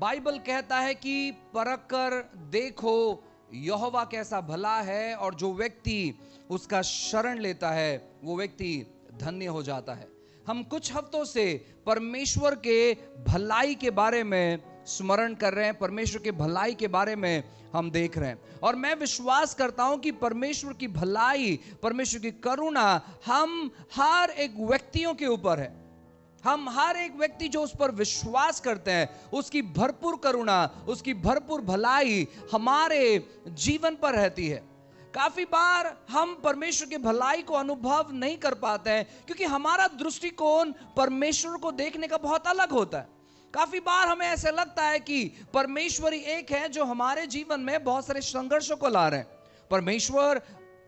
Bible कहता है कि परख कर देखो यहोवा कैसा भला है, और जो व्यक्ति उसका शरण लेता है वो व्यक्ति धन्य हो जाता है। हम कुछ हफ्तों से परमेश्वर के भलाई के बारे में स्मरण कर रहे हैं, परमेश्वर के भलाई के बारे में हम देख रहे हैं, और मैं विश्वास करता हूं कि परमेश्वर की भलाई, परमेश्वर की करुणा हम हर एक व्यक्तियों के ऊपर है। हम हर एक व्यक्ति जो उस पर विश्वास करते हैं, उसकी भरपूर करुणा, उसकी भरपूर भलाई हमारे जीवन पर रहती है। काफी बार हम परमेश्वर की भलाई को अनुभव नहीं कर पाते हैं क्योंकि हमारा दृष्टिकोण परमेश्वर को देखने का बहुत अलग होता है। काफी बार हमें ऐसा लगता है कि परमेश्वर ही एक है जो हमारे जीवन में बहुत सारे संघर्षों को ला रहे हैं। परमेश्वर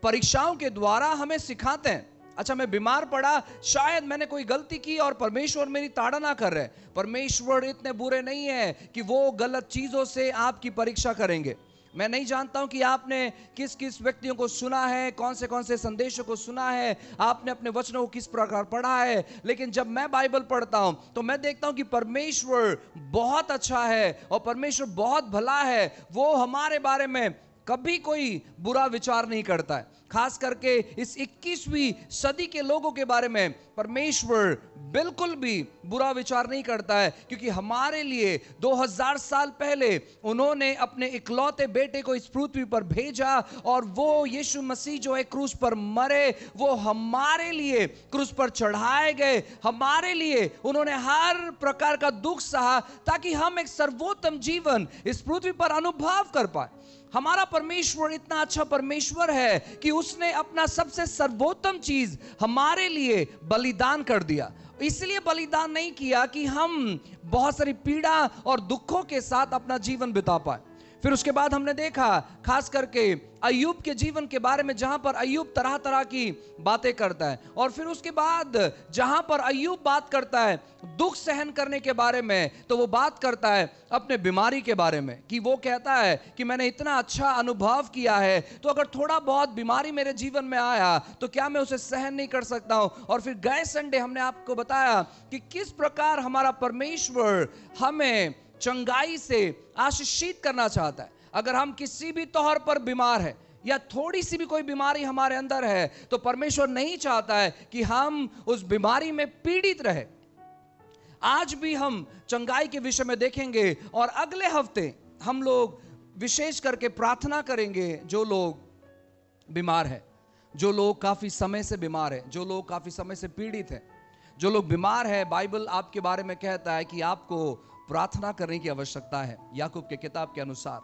परीक्षाओं के द्वारा हमें सिखाते हैं। अच्छा, मैं बीमार पड़ा, शायद मैंने कोई गलती की और परमेश्वर मेरी ताड़ना कर रहे हैं। परमेश्वर इतने बुरे नहीं है कि वो गलत चीजों से आपकी परीक्षा करेंगे। मैं नहीं जानता हूं कि आपने किस किस व्यक्तियों को सुना है, कौन से संदेशों को सुना है, आपने अपने वचनों को किस प्रकार पढ़ा है, लेकिन जब मैं बाइबल पढ़ता हूं तो मैं देखता हूं कि परमेश्वर बहुत अच्छा है और परमेश्वर बहुत भला है। वो हमारे बारे में कभी कोई बुरा विचार नहीं करता है। खास करके इस 21वीं सदी के लोगों के बारे में परमेश्वर बिल्कुल भी बुरा विचार नहीं करता है, क्योंकि हमारे लिए 2000 साल पहले उन्होंने अपने इकलौते बेटे को इस पृथ्वी पर भेजा, और वो यीशु मसीह जो है क्रूस पर मरे, वो हमारे लिए क्रूस पर चढ़ाए गए, हमारे लिए उन्होंने हर प्रकार का दुख सहा ताकि हम एक सर्वोत्तम जीवन इस पृथ्वी पर अनुभव कर पाए। हमारा परमेश्वर इतना अच्छा परमेश्वर है कि उसने अपना सबसे सर्वोत्तम चीज हमारे लिए बलिदान कर दिया। इसलिए बलिदान नहीं किया कि हम बहुत सारी पीड़ा और दुखों के साथ अपना जीवन बिता पाए। फिर उसके बाद हमने देखा खास करके अय्यूब के जीवन के बारे में, जहां पर अय्यूब तरह तरह की बातें करता है, और फिर उसके बाद जहां पर अय्यूब बात करता है दुख सहन करने के बारे में, तो वो बात करता है अपने बीमारी के बारे में, कि वो कहता है कि मैंने इतना अच्छा अनुभव किया है, तो अगर थोड़ा बहुत बीमारी मेरे जीवन में आया तो क्या मैं उसे सहन नहीं कर सकता हूं। और फिर गए संडे हमने आपको बताया कि किस प्रकार हमारा परमेश्वर हमें चंगाई से आशीषित करना चाहता है। अगर हम किसी भी तौर पर बीमार है या थोड़ी सी भी कोई बीमारी हमारे अंदर है, तो परमेश्वर नहीं चाहता है कि हम उस बीमारी में पीड़ित रहे। आज भी हम चंगाई के विषय में देखेंगे, और अगले हफ्ते हम लोग विशेष करके प्रार्थना करेंगे जो लोग बीमार है, जो लोग काफी समय से बीमार है, जो लोग काफी समय से पीड़ित है। जो लोग बीमार है, बाइबल आपके बारे में कहता है कि आपको प्रार्थना करने की आवश्यकता है। याकूब के किताब के अनुसार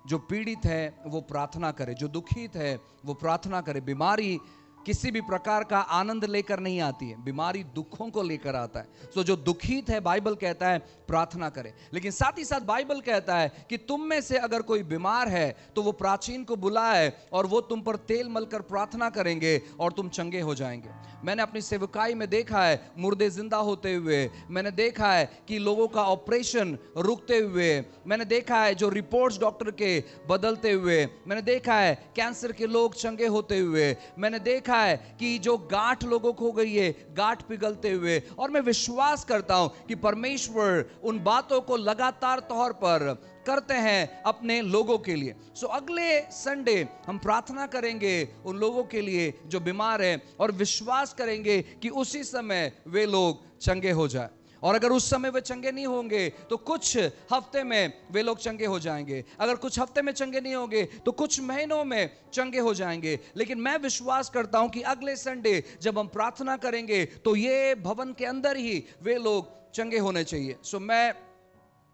जो पीड़ित है वो प्रार्थना करे, जो दुखित है वो प्रार्थना करे। बीमारी किसी भी प्रकार का आनंद लेकर नहीं आती है, बीमारी दुखों को लेकर आता है। सो जो दुखित है, बाइबल कहता है प्रार्थना करे। लेकिन साथ ही साथ बाइबल कहता है कि तुम में से अगर कोई बीमार है तो वो प्राचीन को बुलाए और वो तुम पर तेल मलकर प्रार्थना करेंगे और तुम चंगे हो जाएंगे। मैंने अपनी सेवकाई में देखा है मुर्दे जिंदा होते हुए, मैंने देखा है कि लोगों का ऑपरेशन रुकते हुए, मैंने देखा है जो रिपोर्ट्स डॉक्टर के बदलते हुए, मैंने देखा है कैंसर के लोग चंगे होते हुए, मैंने देखा है कि जो गांठ लोगों को हो गई है गांठ पिघलते हुए। और मैं विश्वास करता हूं कि परमेश्वर उन बातों को लगातार तौर पर करते हैं अपने लोगों के लिए। सो अगले संडे हम प्रार्थना करेंगे उन लोगों के लिए जो बीमार हैं, और विश्वास करेंगे कि उसी समय वे लोग चंगे हो जाए। और अगर उस समय वे चंगे नहीं होंगे तो कुछ हफ्ते में वे लोग चंगे हो जाएंगे। अगर कुछ हफ्ते में चंगे नहीं होंगे तो कुछ महीनों में चंगे हो जाएंगे। लेकिन मैं विश्वास करता हूं कि अगले संडे जब हम प्रार्थना करेंगे तो ये भवन के अंदर ही वे लोग चंगे होने चाहिए। सो मैं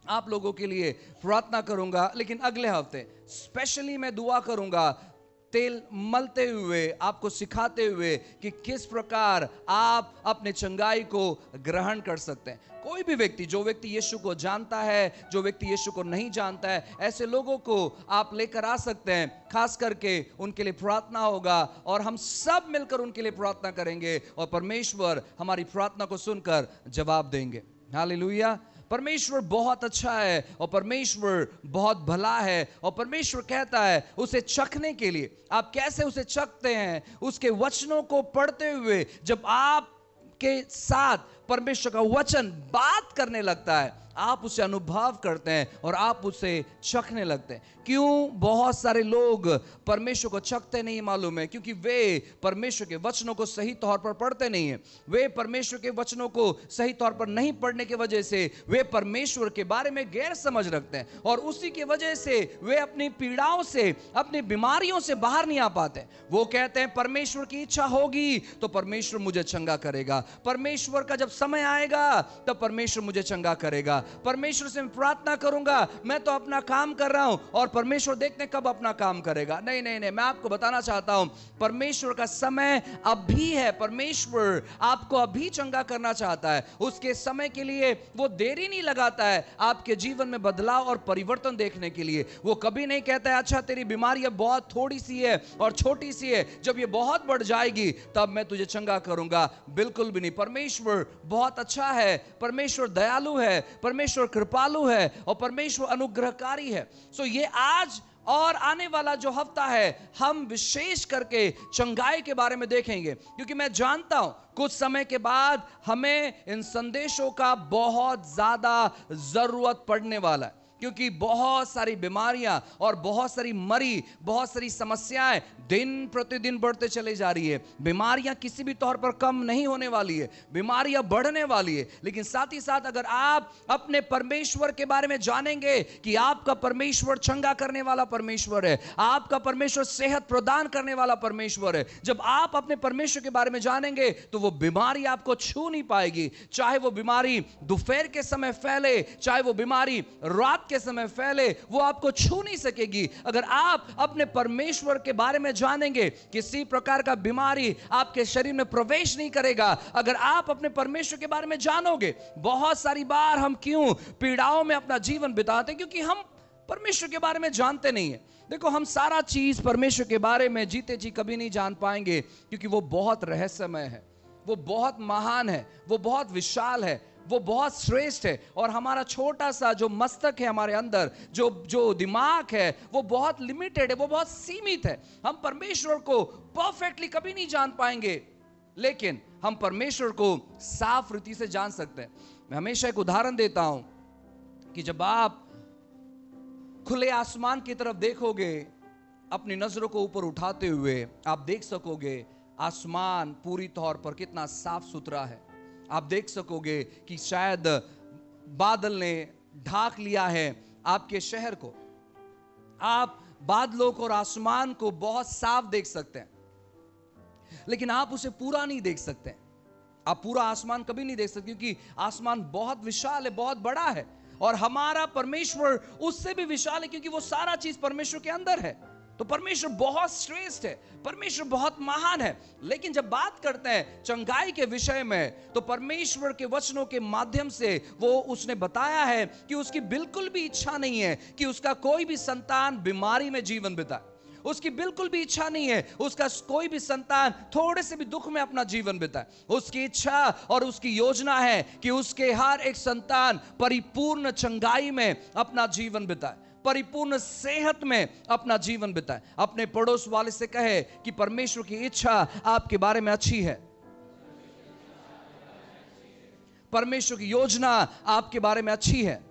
आप लोगों के लिए प्रार्थना करूंगा, लेकिन अगले हफ्ते स्पेशली मैं दुआ करूंगा तेल मलते हुए, आपको सिखाते हुए कि किस प्रकार आप अपने चंगाई को ग्रहण कर सकते हैं। कोई भी व्यक्ति, जो व्यक्ति यीशु को जानता है, जो व्यक्ति यीशु को नहीं जानता है, ऐसे लोगों को आप लेकर आ सकते हैं। खास करके उनके लिए प्रार्थना होगा और हम सब मिलकर उनके लिए प्रार्थना करेंगे और परमेश्वर हमारी प्रार्थना को सुनकर जवाब देंगे। हालेलुया। परमेश्वर बहुत अच्छा है और परमेश्वर बहुत भला है, और परमेश्वर कहता है उसे चखने के लिए। आप कैसे उसे चखते हैं? उसके वचनों को पढ़ते हुए। जब आप के साथ परमेश्वर का वचन बात करने लगता है, आप उसे अनुभव करते हैं और आप उसे चखने लगते हैं। क्यों बहुत सारे लोग परमेश्वर को चखते नहीं मालूम है? क्योंकि वे परमेश्वर के वचनों को सही तौर पर पढ़ते नहीं है। वे परमेश्वर के वचनों को सही तौर पर नहीं पढ़ने की वजह से वे परमेश्वर के बारे में गैर समझ रखते हैं, और उसी की वजह से वे अपनी पीड़ाओं से, अपनी बीमारियों से बाहर नहीं आ पाते। वो कहते हैं परमेश्वर की इच्छा होगी तो परमेश्वर मुझे चंगा करेगा, परमेश्वर का जब समय आएगा तब परमेश्वर मुझे चंगा करेगा, परमेश्वर से मैं प्रार्थना करूंगा, मैं तो अपना काम कर रहा हूं और परमेश्वर देखते कब अपना काम करेगा। नहीं नहीं नहीं, मैं आपको बताना चाहता हूं परमेश्वर का समय अभी है। परमेश्वर आपको अभी चंगा करना चाहता है। उसके समय के लिए वो देरी नहीं लगाता है आपके जीवन में बदलाव और परिवर्तन देखने के लिए। वो कभी नहीं कहता है अच्छा तेरी बीमारी अब बहुत थोड़ी सी है और छोटी सी है, जब ये बहुत बढ़ जाएगी तब मैं तुझे चंगा करूंगा। बिल्कुल भी नहीं। परमेश्वर बहुत अच्छा है, परमेश्वर दयालु है, परमेश्वर कृपालु है और परमेश्वर अनुग्रहकारी है। सो ये आज और आने वाला जो हफ्ता है हम विशेष करके चंगाई के बारे में देखेंगे, क्योंकि मैं जानता हूं कुछ समय के बाद हमें इन संदेशों का बहुत ज्यादा जरूरत पड़ने वाला है, क्योंकि बहुत सारी बीमारियां और बहुत सारी बहुत सारी समस्याएं दिन प्रतिदिन बढ़ते चले जा रही है। बीमारियां किसी भी तौर पर कम नहीं होने वाली है, बीमारियां बढ़ने वाली है। लेकिन साथ ही साथ अगर आप अपने परमेश्वर के बारे में जानेंगे कि आपका परमेश्वर चंगा करने वाला परमेश्वर है, आपका परमेश्वर सेहत प्रदान करने वाला परमेश्वर है, जब आप अपने परमेश्वर के बारे में जानेंगे तो वो बीमारी आपको छू नहीं पाएगी। चाहे वो बीमारी दोपहर के समय फैले, चाहे वो बीमारी रात के समय फैले, वो आपको छू नहीं सकेगी। अगर आप अपने परमेश्वर के बारे में जानेंगे, किसी प्रकार का बीमारी आपके शरीर में प्रवेश नहीं करेगा। अगर आप अपने परमेश्वर के बारे में जानोगे, बहुत सारी बार हम क्यों पीड़ाओं में अपना जीवन बिताते, क्योंकि हम परमेश्वर के बारे में जानते नहीं है। देखो, हम सारा चीज परमेश्वर के बारे में जीते जी कभी नहीं जान पाएंगे, क्योंकि वो बहुत रहस्यमय है, वो बहुत महान है, वो बहुत विशाल है, वो बहुत श्रेष्ठ है। और हमारा छोटा सा जो मस्तक है, हमारे अंदर जो दिमाग है, वो बहुत लिमिटेड है, वो बहुत सीमित है। हम परमेश्वर को परफेक्टली कभी नहीं जान पाएंगे, लेकिन हम परमेश्वर को साफ रीति से जान सकते हैं। मैं हमेशा एक उदाहरण देता हूं कि जब आप खुले आसमान की तरफ देखोगे, अपनी नजरों को ऊपर उठाते हुए आप देख सकोगे आसमान पूरी तौर पर कितना साफ सुथरा है। आप देख सकोगे कि शायद बादल ने ढाक लिया है आपके शहर को। आप बादलों को और आसमान को बहुत साफ देख सकते हैं, लेकिन आप उसे पूरा नहीं देख सकते। आप पूरा आसमान कभी नहीं देख सकते, क्योंकि आसमान बहुत विशाल है, बहुत बड़ा है, और हमारा परमेश्वर उससे भी विशाल है, क्योंकि वो सारा चीज परमेश्वर के अंदर है। तो परमेश्वर बहुत श्रेष्ठ है, परमेश्वर बहुत महान है। लेकिन जब बात करते हैं चंगाई के विषय में, तो परमेश्वर के वचनों के माध्यम से वो उसने बताया है कि उसकी बिल्कुल भी इच्छा नहीं है कि उसका कोई भी संतान बीमारी में जीवन बिताए। उसकी बिल्कुल भी इच्छा नहीं है उसका कोई भी संतान थोड़े से भी दुख में अपना जीवन बिताए। उसकी इच्छा और उसकी योजना है कि उसके हर एक संतान परिपूर्ण चंगाई में अपना जीवन बिताए, परिपूर्ण सेहत में अपना जीवन बिताए। अपने पड़ोस वाले से कहे कि परमेश्वर की इच्छा आपके बारे में अच्छी है, परमेश्वर की योजना आपके बारे में अच्छी है।